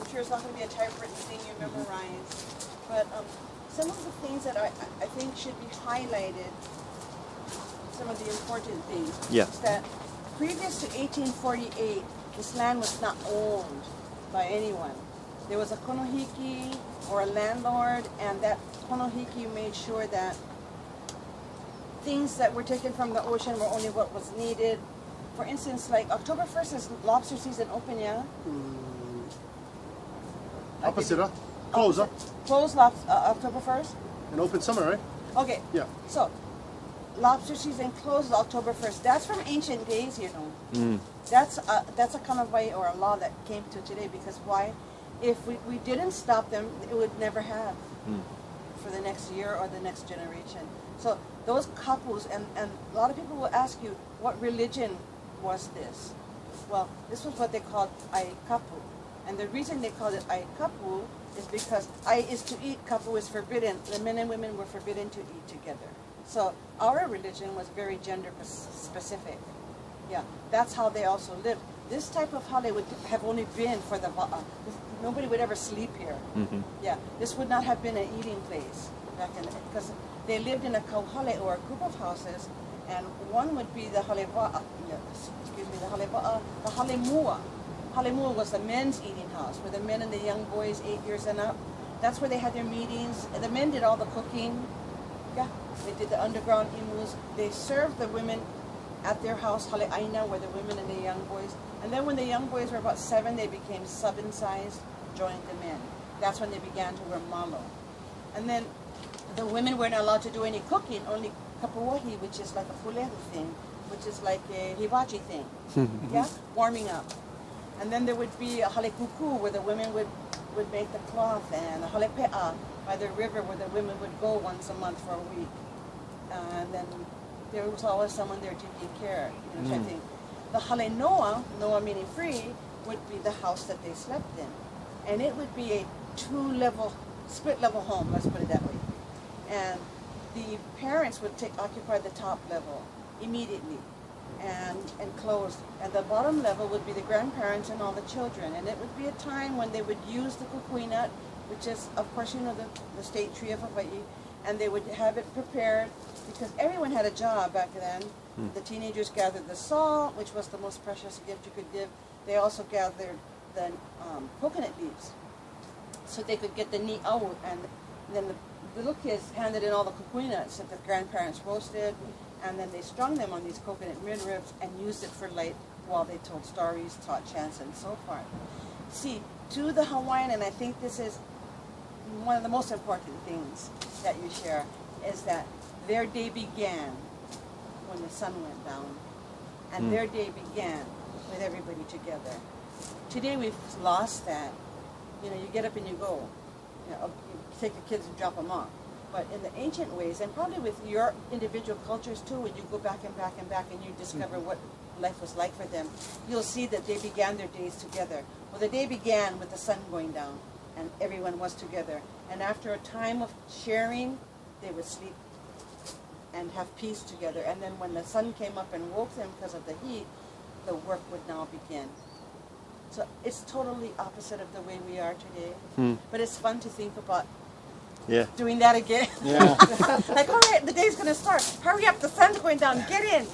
I'm sure it's not going to be a typewritten thing you memorize. But some of the things that I think should be highlighted, some of the important things, is that previous to 1848, this land was not owned by anyone. There was a konohiki or a landlord, and that konohiki made sure that things that were taken from the ocean were only what was needed. For instance, like October 1st is lobster season open, yeah? Opposite, huh? Close, huh? Close October 1st? And open summer, right? Okay. Yeah. So, lobster season closes October 1st. That's from ancient days, you know. That's a kind of way or a law that came to today, because why? If we didn't stop them, it would never have for the next year or the next generation. So those couples, and a lot of people will ask you, what religion was this? Well, this was what they called aikapu. And the reason they called it aikapu is because ai is to eat, kapu is forbidden. The men and women were forbidden to eat together. So our religion was very gender specific. Yeah, that's how they also lived. This type of hale would have only been for the nobody would ever sleep here. Yeah, this would not have been an eating place back in, because they lived in a kauhale or a group of houses, and one would be the haleva'a, the halemua. Halemua was the men's eating house, where the men and the young boys, 8 years and up, that's where they had their meetings. The men did all the cooking. Yeah, they did the underground imus. They served the women at their house, hale aina, where the women and the young boys. And then when the young boys were about 7, they became sub-incised, joined the men. That's when they began to wear malo. And then the women weren't allowed to do any cooking, only kapuahi, which is like a pulehu thing, which is like a hibachi thing, yeah, warming up. And then there would be a hale kuku, where the women would make the cloth, and a hale pe'a by the river, where the women would go once a month for a week. And then there was always someone there taking care, you know, type thing. The hale noa, noa meaning free, would be the house that they slept in. And it would be a 2-level, split-level home, let's put it that way. And the parents would occupy the top level immediately and enclosed. And the bottom level would be the grandparents and all the children. And it would be a time when they would use the kukui nut, which is, of course, you know, the state tree of Hawaii, and they would have it prepared, because everyone had a job back then. The teenagers gathered the salt, which was the most precious gift you could give. They also gathered the coconut leaves, so they could get the ni'au, and then the little kids handed in all the kukui nuts that the grandparents roasted, and then they strung them on these coconut midribs and used it for light while they told stories, taught chants, and so forth. See, to the Hawaiian, and I think this is one of the most important things that you share, is that their day began when the sun went down, and their day began with everybody together. Today we've lost that. You know, you get up and you go. You know, you take the kids and drop them off. But in the ancient ways, and probably with your individual cultures too, when you go back and back and back and you discover what life was like for them, you'll see that they began their days together. Well, the day began with the sun going down, and everyone was together. And after a time of sharing, they would sleep and have peace together. And then when the sun came up and woke them because of the heat, the work would now begin. So it's totally opposite of the way we are today. But it's fun to think about doing that again. Like, all right, the day's going to start. Hurry up, the sun's going down. Get in.